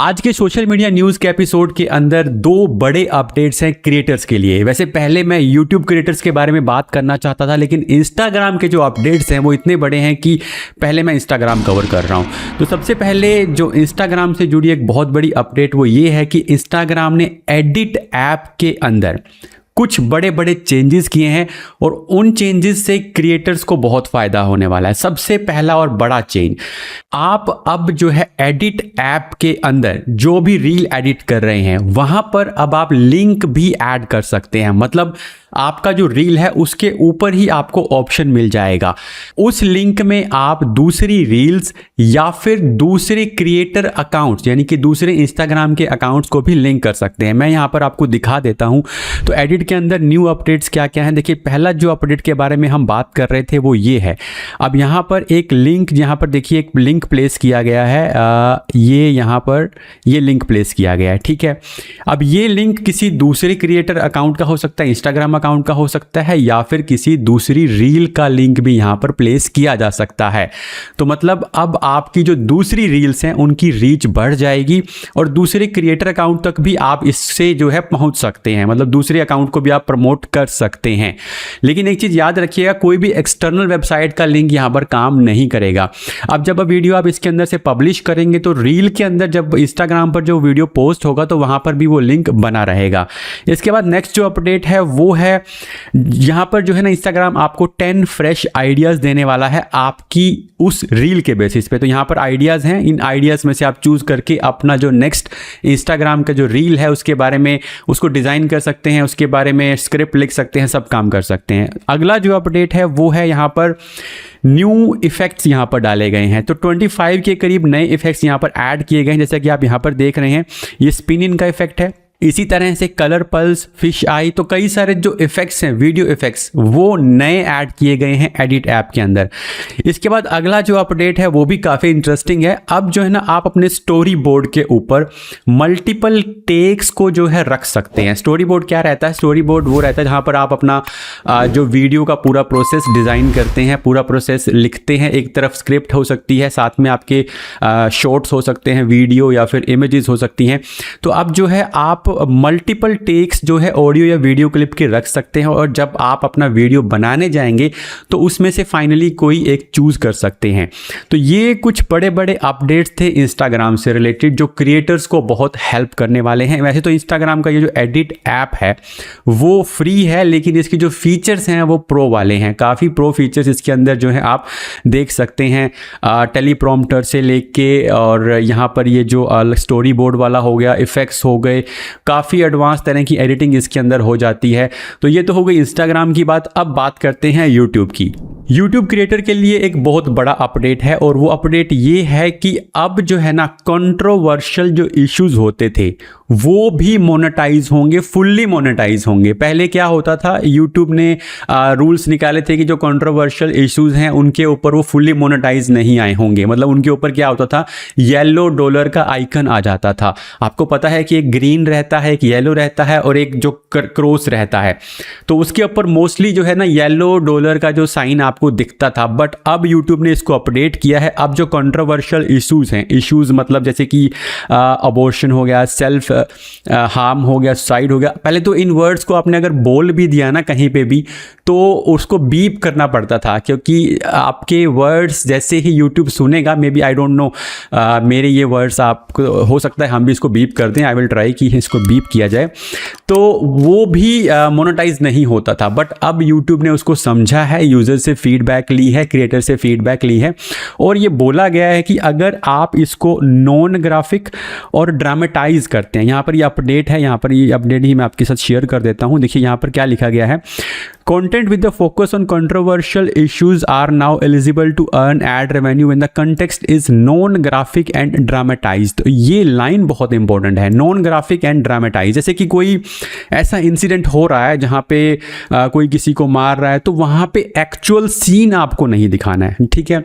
आज के social media news के एपिसोड के अंदर दो बड़े अपडेट्स हैं क्रिएटर्स के लिए। वैसे पहले मैं यूट्यूब क्रिएटर्स के बारे में बात करना चाहता था, लेकिन इंस्टाग्राम के जो अपडेट्स हैं वो इतने बड़े हैं कि पहले मैं इंस्टाग्राम कवर कर रहा हूं। तो सबसे पहले जो इंस्टाग्राम से जुड़ी एक बहुत बड़ी अपडेट वो ये है कि इंस्टाग्राम ने एडिट ऐप के अंदर कुछ बड़े बड़े चेंजेस किए हैं और उन चेंजेस से क्रिएटर्स को बहुत फ़ायदा होने वाला है। सबसे पहला और बड़ा चेंज, आप अब जो है एडिट ऐप के अंदर जो भी रील एडिट कर रहे हैं वहाँ पर अब आप लिंक भी ऐड कर सकते हैं। मतलब आपका जो रील है उसके ऊपर ही आपको ऑप्शन मिल जाएगा, उस लिंक में आप दूसरी रील्स या फिर दूसरे क्रिएटर अकाउंट्स यानी कि दूसरे इंस्टाग्राम के अकाउंट्स को भी लिंक कर सकते हैं। मैं यहाँ पर आपको दिखा देता हूँ। तो एडिट के अंदर न्यू अपडेट्स क्या क्या हैं, देखिए पहला जो अपडेट के बारे में हम बात कर रहे थे वो ये है। अब यहाँ पर एक लिंक, यहाँ पर देखिए एक लिंक प्लेस किया गया है, ये यहाँ पर ये लिंक प्लेस किया गया है, ठीक है। अब ये लिंक किसी दूसरे क्रिएटर अकाउंट का हो सकता है, इंस्टाग्राम अकाउंट का हो सकता है, या फिर किसी दूसरी रील का लिंक भी यहां पर प्लेस किया जा सकता है। तो मतलब अब आपकी जो दूसरी रील्स हैं उनकी रीच बढ़ जाएगी और दूसरे क्रिएटर अकाउंट तक भी आप इससे जो है पहुंच सकते हैं। मतलब दूसरे अकाउंट को भी आप प्रमोट कर सकते हैं। लेकिन एक चीज याद रखिएगा, कोई भी एक्सटर्नल वेबसाइट का लिंक यहां पर काम नहीं करेगा। अब जब वीडियो आप इसके अंदर से पब्लिश करेंगे तो रील के अंदर जब इंस्टाग्राम पर जो वीडियो पोस्ट होगा तो वहां पर भी वो लिंक बना रहेगा। इसके बाद नेक्स्ट जो अपडेट है वो है, यहां पर जो है ना इंस्टाग्राम आपको 10 फ्रेश आइडियाज देने वाला है आपकी उस रील के बेसिस पे। तो यहां पर आइडियाज हैं, इन आइडियाज में से आप चूज करके अपना जो नेक्स्ट इंस्टाग्राम का जो रील है उसके बारे में उसको डिजाइन कर सकते हैं, उसके बारे में स्क्रिप्ट लिख सकते हैं, सब काम कर सकते हैं। अगला जो अपडेट है वो है यहां पर न्यू इफेक्ट्स यहां पर डाले गए हैं। तो 25 के करीब नए इफेक्ट्स यहां पर ऐड किए गए हैं, जैसा कि आप यहां पर देख रहे हैं। ये स्पिन इन का इफेक्ट है, इसी तरह से कलर पल्स, फिश आई, तो कई सारे जो इफेक्ट्स हैं, वीडियो इफेक्ट्स, वो नए ऐड किए गए हैं एडिट ऐप के अंदर। इसके बाद अगला जो अपडेट है वो भी काफ़ी इंटरेस्टिंग है। अब जो है ना आप अपने स्टोरी बोर्ड के ऊपर मल्टीपल टेक्स को जो है रख सकते हैं। स्टोरी बोर्ड क्या रहता है? स्टोरी बोर्ड वो रहता है जहाँ पर आप अपना जो वीडियो का पूरा प्रोसेस डिज़ाइन करते हैं, पूरा प्रोसेस लिखते हैं। एक तरफ स्क्रिप्ट हो सकती है, साथ में आपके शॉर्ट्स हो सकते हैं, वीडियो या फिर इमेजेस हो सकती हैं। तो अब जो है आप मल्टीपल टेक्स जो है ऑडियो या वीडियो क्लिप के रख सकते हैं और जब आप अपना वीडियो बनाने जाएंगे तो उसमें से फाइनली कोई एक चूज कर सकते हैं। तो ये कुछ बड़े बड़े अपडेट्स थे इंस्टाग्राम से रिलेटेड जो क्रिएटर्स को बहुत हेल्प करने वाले हैं। वैसे तो इंस्टाग्राम का ये जो एडिट ऐप है वो फ्री है, लेकिन इसके जो फीचर्स हैं वो प्रो वाले हैं। काफ़ी प्रो फीचर्स इसके अंदर जो है आप देख सकते हैं, टेलीप्रॉम्प्टर से लेके और यहाँ पर ये जो स्टोरी बोर्ड वाला हो गया, इफेक्ट्स हो गए, काफ़ी एडवांस तरह की एडिटिंग इसके अंदर हो जाती है। तो ये तो हो गई इंस्टाग्राम की बात। अब बात करते हैं यूट्यूब की। यूट्यूब क्रिएटर के लिए एक बहुत बड़ा अपडेट है और वो अपडेट ये है कि अब जो है ना कंट्रोवर्शियल जो इश्यूज होते थे वो भी मोनेटाइज होंगे, फुल्ली मोनेटाइज होंगे। पहले क्या होता था, यूट्यूब ने रूल्स निकाले थे कि जो कंट्रोवर्शियल इश्यूज हैं उनके ऊपर वो फुल्ली मोनेटाइज नहीं आए होंगे। मतलब उनके ऊपर क्या होता था, येलो डॉलर का आइकन आ जाता था। आपको पता है कि एक ग्रीन रहता है, एक येलो रहता है और एक जो क्रॉस रहता है। तो उसके ऊपर मोस्टली जो है ना येलो डॉलर का जो साइन आपको दिखता था। बट अब यूट्यूब ने इसको अपडेट किया है। अब जो कंट्रोवर्शियल इश्यूज हैं, इश्यूज मतलब जैसे कि अबॉर्शन हो गया, सेल्फ हार्म हो गया, सुसाइड हो गया। पहले तो इन वर्ड्स को आपने अगर बोल भी दिया ना कहीं पे भी तो उसको बीप करना पड़ता था, क्योंकि आपके वर्ड्स जैसे ही यूट्यूब सुनेगा, maybe I don't know मेरे ये वर्ड्स आपको हो सकता है हम भी इसको बीप कर दें। आई विल ट्राई कि इसको बीप किया जाए। तो वो भी मोनेटाइज नहीं होता था। बट अब यूट्यूब ने उसको समझा है, यूजर से फीडबैक ली है, क्रिएटर से फीडबैक ली है और ये बोला गया है कि अगर आप इसको नॉन ग्राफिक और ड्रामेटाइज करते हैं, यहाँ पर ये अपडेट है, यहाँ पर ये अपडेट ही मैं आपके साथ शेयर कर देता हूँ। देखिए यहाँ पर क्या लिखा गया है, content with the focus on controversial issues are now eligible to earn ad revenue when the context is non graphic and dramatised. तो ये लाइन बहुत इंपॉर्टेंट है, नॉन ग्राफिक एंड ड्रामेटाइज। जैसे कि कोई ऐसा इंसिडेंट हो रहा है जहाँ पे कोई किसी को मार रहा है, तो वहाँ पे एक्चुअल सीन आपको नहीं दिखाना है, ठीक है।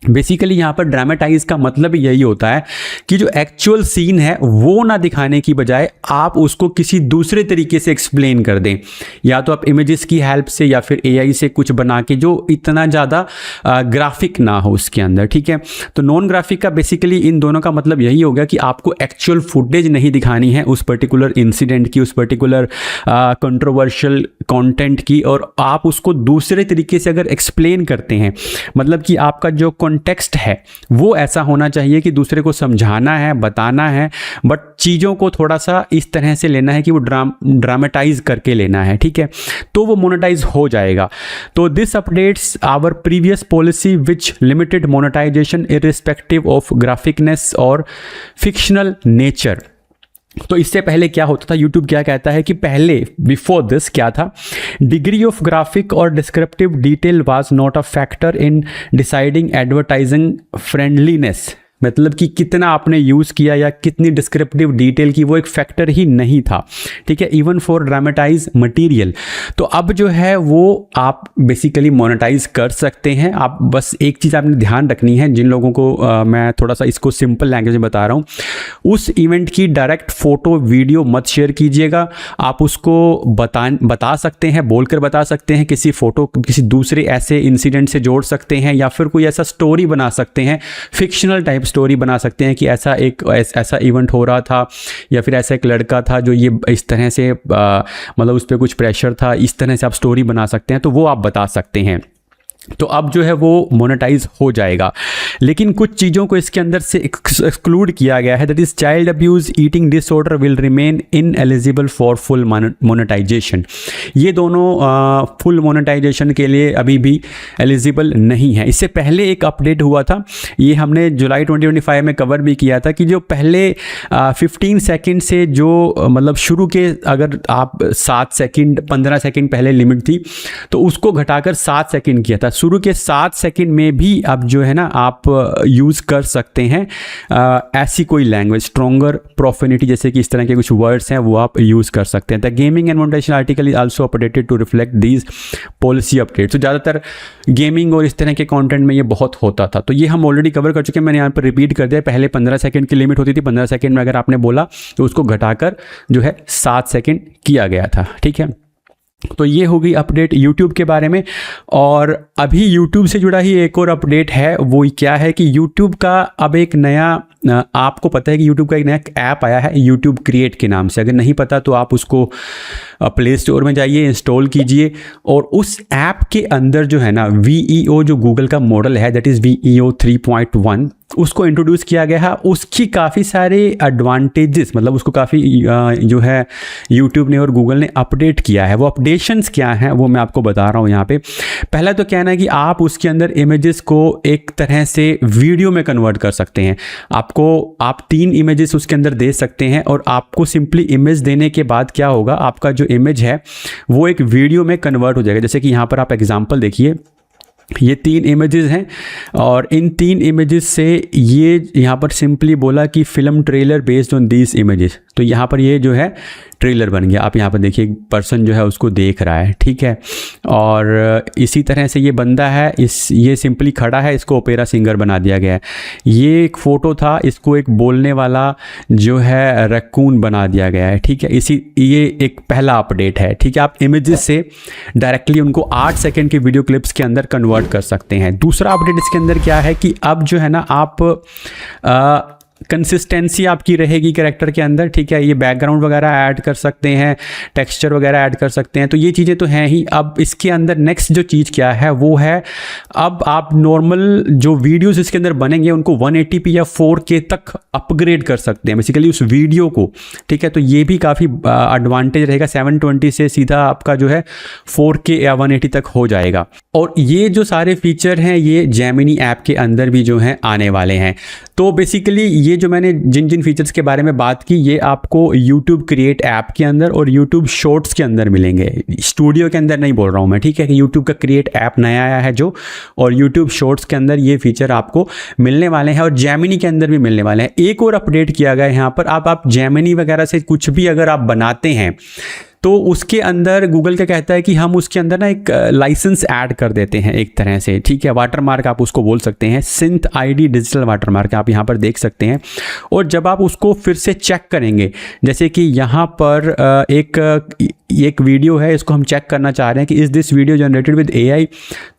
बेसिकली यहाँ पर ड्रामेटाइज का मतलब यही होता है कि जो एक्चुअल सीन है वो ना दिखाने की बजाय आप उसको किसी दूसरे तरीके से एक्सप्लेन कर दें, या तो आप इमेजेस की हेल्प से या फिर एआई से कुछ बना के जो इतना ज़्यादा ग्राफिक ना हो उसके अंदर, ठीक है। तो नॉन ग्राफिक का बेसिकली इन दोनों का मतलब यही हो गया कि आपको एक्चुअल फुटेज नहीं दिखानी है उस पर्टिकुलर इंसिडेंट की, उस पर्टिकुलर कंट्रोवर्शियल कंटेंट की, और आप उसको दूसरे तरीके से अगर एक्सप्लेन करते हैं, मतलब कि आपका जो कॉन्टेक्स्ट है वो ऐसा होना चाहिए कि दूसरे को समझाना है, बताना है, बट चीज़ों को थोड़ा सा इस तरह से लेना है कि वो ड्रामेटाइज करके लेना है, ठीक है, तो वो मोनेटाइज हो जाएगा। तो this updates our previous policy which limited monetisation irrespective of graphicness और फिक्शनल नेचर। तो इससे पहले क्या होता था, YouTube क्या कहता है कि पहले बिफोर दिस क्या था, डिग्री ऑफ ग्राफिक और descriptive detail was not a factor in deciding advertising friendliness, मतलब कि कितना आपने यूज़ किया या कितनी डिस्क्रिप्टिव डिटेल की वो एक फैक्टर ही नहीं था, ठीक है, इवन फॉर ड्रामेटाइज मटेरियल। तो अब जो है वो आप बेसिकली मोनेटाइज कर सकते हैं। आप बस एक चीज़ आपने ध्यान रखनी है, जिन लोगों को मैं थोड़ा सा इसको सिंपल लैंग्वेज में बता रहा हूँ, उस इवेंट की डायरेक्ट फोटो वीडियो मत शेयर कीजिएगा। आप उसको बता सकते हैं, बोलकर बता सकते हैं, किसी फोटो किसी दूसरे ऐसे इंसिडेंट से जोड़ सकते हैं, या फिर कोई ऐसा स्टोरी बना सकते हैं, फिक्शनल टाइप स्टोरी बना सकते हैं कि ऐसा इवेंट हो रहा था, या फिर ऐसा एक लड़का था जो ये इस तरह से मतलब उस पर कुछ प्रेशर था, इस तरह से आप स्टोरी बना सकते हैं, तो वो आप बता सकते हैं। तो अब जो है वो मोनेटाइज हो जाएगा। लेकिन कुछ चीज़ों को इसके अंदर से एक्सक्लूड किया गया है, that is child abuse, eating disorder will remain ineligible for full monetisation. ये दोनों फुल मोनेटाइजेशन के लिए अभी भी एलिजिबल नहीं है। इससे पहले एक अपडेट हुआ था, ये हमने जुलाई 2025 में कवर भी किया था, कि जो पहले 15 सेकेंड से जो मतलब शुरू के अगर आप 7 सेकेंड 15 सेकेंड पहले लिमिट थी, तो उसको घटाकर 7 सेकेंड किया था। शुरू के 7 सेकंड में भी अब जो है ना आप यूज़ कर सकते हैं ऐसी कोई लैंग्वेज, स्ट्रॉन्गर प्रोफेनिटी जैसे कि इस तरह के कुछ वर्ड्स हैं वो आप यूज़ कर सकते हैं। The gaming and monetisation article is also updated to reflect these policy update. तो ज़्यादातर गेमिंग और इस तरह के कंटेंट में ये बहुत होता था, तो ये हम ऑलरेडी कवर कर चुके हैं, मैंने यहाँ पर रिपीट कर दिया। पहले 15 सेकंड की लिमिट होती थी, 15 सेकंड में अगर आपने बोला तो उसको घटाकर जो है 7 सेकंड किया गया था, ठीक है। तो ये होगी अपडेट YouTube के बारे में। और अभी YouTube से जुड़ा ही एक और अपडेट है, वो क्या है कि YouTube का अब एक नया, आपको पता है कि YouTube का एक नया ऐप आया है YouTube क्रिएट के नाम से। अगर नहीं पता तो आप उसको प्ले स्टोर में जाइए, इंस्टॉल कीजिए, और उस ऐप के अंदर जो है ना VEO जो गूगल का मॉडल है, दैट इज़ VEO 3.1, उसको इंट्रोड्यूस किया गया है। उसकी काफ़ी सारे एडवांटेजेस, मतलब उसको काफ़ी जो है YouTube ने और गूगल ने अपडेट किया है। वो अपडेशंस क्या हैं वो मैं आपको बता रहा हूँ यहाँ पे। पहला तो कहना है कि आप उसके अंदर इमेजेस को एक तरह से वीडियो में कन्वर्ट कर सकते हैं। आप 3 इमेजेस उसके अंदर दे सकते हैं, और आपको सिंपली इमेज देने के बाद क्या होगा, आपका जो इमेज है वो एक वीडियो में कन्वर्ट हो जाएगा। जैसे कि यहाँ पर आप एग्जांपल देखिए, ये 3 इमेजेस हैं, और इन 3 इमेजेस से ये यहाँ पर सिंपली बोला कि film trailer based on these images, तो यहाँ पर ये जो है ट्रेलर बन गया। आप यहाँ पर देखिए, एक पर्सन जो है उसको देख रहा है, ठीक है। और इसी तरह से ये बंदा है, ये सिंपली खड़ा है, इसको ओपेरा सिंगर बना दिया गया है। ये एक फ़ोटो था, इसको एक बोलने वाला जो है रैकून बना दिया गया है, ठीक है। ये एक पहला अपडेट है, ठीक है। आप इमेजेस से डायरेक्टली उनको 8 सेकेंड के वीडियो क्लिप्स के अंदर कन्वर्ट कर सकते हैं। दूसरा अपडेट इसके अंदर क्या है कि अब जो है ना आप कंसिस्टेंसी आपकी रहेगी कैरेक्टर के अंदर, ठीक है। ये बैकग्राउंड वगैरह ऐड कर सकते हैं, टेक्सचर वगैरह ऐड कर सकते हैं, तो ये चीज़ें तो हैं ही। अब इसके अंदर नेक्स्ट जो चीज़ क्या है वो है, अब आप नॉर्मल जो वीडियोस इसके अंदर बनेंगे उनको 180p या 4K तक अपग्रेड कर सकते हैं बेसिकली उस वीडियो को, ठीक है। तो ये भी काफ़ी एडवांटेज रहेगा। 720 से सीधा आपका जो है 4K या 180 तक हो जाएगा। और ये जो सारे फीचर हैं ये जेमिनी ऐप के अंदर भी जो हैं आने वाले हैं। तो बेसिकली ये जो मैंने जिन फीचर्स के बारे में बात की, ये आपको YouTube क्रिएट ऐप के अंदर और YouTube शॉर्ट्स के अंदर मिलेंगे। स्टूडियो के अंदर नहीं बोल रहा हूँ मैं, ठीक है, कि YouTube का क्रिएट ऐप नया आया है जो, और YouTube शॉर्ट्स के अंदर ये फीचर आपको मिलने वाले हैं, और जेमिनी के अंदर भी मिलने वाले हैं। एक और अपडेट किया गया है यहाँ पर, आप जेमिनी वगैरह से कुछ भी अगर आप बनाते हैं तो उसके अंदर गूगल क्या कहता है कि हम उसके अंदर ना एक लाइसेंस ऐड कर देते हैं एक तरह से, ठीक है, वाटरमार्क आप उसको बोल सकते हैं, सिंथ आईडी डिजिटल वाटरमार्क आप यहाँ पर देख सकते हैं। और जब आप उसको फिर से चेक करेंगे, जैसे कि यहाँ पर एक वीडियो है, इसको हम चेक करना चाह रहे हैं कि is this video generated with AI,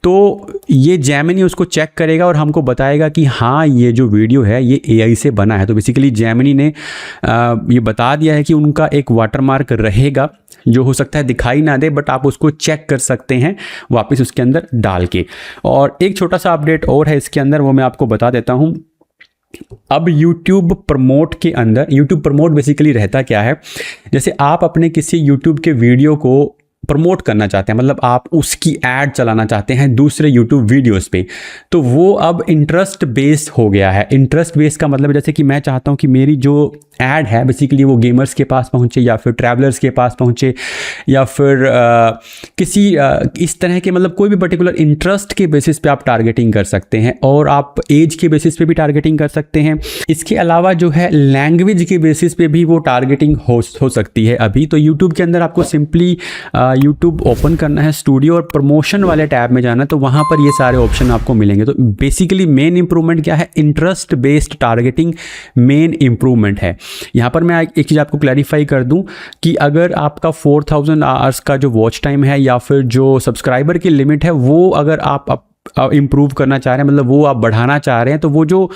तो ये जेमिनी उसको चेक करेगा और हमको बताएगा कि हाँ ये जो वीडियो है ये एआई से बना है। तो बेसिकली जेमिनी ने ये बता दिया है कि उनका एक वाटरमार्क रहेगा जो हो सकता है दिखाई ना दे, बट आप उसको चेक कर सकते हैं वापस उसके अंदर डाल के। और एक छोटा सा अपडेट और है इसके अंदर, वो मैं आपको बता देता हूँ। अब YouTube प्रमोट के अंदर, YouTube प्रमोट बेसिकली रहता क्या है, जैसे आप अपने किसी YouTube के वीडियो को प्रमोट करना चाहते हैं, मतलब आप उसकी ऐड चलाना चाहते हैं दूसरे YouTube वीडियोस पे, तो वो अब इंटरेस्ट बेस्ड हो गया है। इंटरेस्ट बेस्ड का मतलब जैसे कि मैं चाहता हूं कि मेरी जो ऐड है बेसिकली वो गेमर्स के पास पहुंचे या फिर ट्रैवलर्स के पास पहुंचे या फिर किसी इस तरह के, मतलब कोई भी पर्टिकुलर इंटरेस्ट के बेसिस पे आप टारगेटिंग कर सकते हैं, और आप एज के बेसिस पे भी टारगेटिंग कर सकते हैं। इसके अलावा जो है लैंग्वेज के बेसिस पे भी वो टारगेटिंग हो सकती है अभी। तो यूट्यूब के अंदर आपको सिंपली यूट्यूब ओपन करना है, स्टूडियो और प्रमोशन वाले टैब में जाना है, तो वहाँ पर ये सारे ऑप्शन आपको मिलेंगे। तो बेसिकली मेन इंप्रूवमेंट क्या है, interest based targeting main improvement है। यहाँ पर मैं एक चीज़ आपको क्लैरिफाई कर दूं कि अगर आपका 4000 आवर्स का जो वॉच टाइम है या फिर जो सब्सक्राइबर की लिमिट है वो अगर आप इम्प्रूव करना चाह रहे हैं, मतलब वो आप बढ़ाना चाह रहे हैं, तो वो जो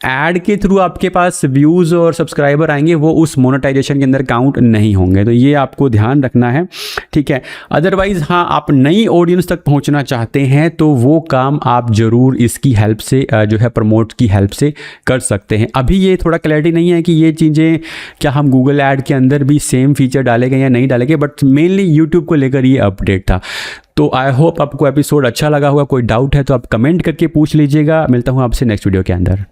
ऐड के थ्रू आपके पास व्यूज़ और सब्सक्राइबर आएंगे वो उस मोनेटाइजेशन के अंदर काउंट नहीं होंगे। तो ये आपको ध्यान रखना है, ठीक है। अदरवाइज़ हाँ, आप नई ऑडियंस तक पहुंचना चाहते हैं तो वो काम आप ज़रूर इसकी हेल्प से जो है प्रमोट की हेल्प से कर सकते हैं। अभी ये थोड़ा क्लैरिटी नहीं है कि ये चीज़ें क्या हम गूगल ऐड के अंदर भी सेम फीचर डालेंगे या नहीं डालेंगे, बट मेनली यूट्यूब को लेकर ये अपडेट था। तो आई होप आपको एपिसोड अच्छा लगा होगा। कोई डाउट है तो आप कमेंट करके पूछ लीजिएगा। मिलता हूँ आपसे नेक्स्ट वीडियो के अंदर।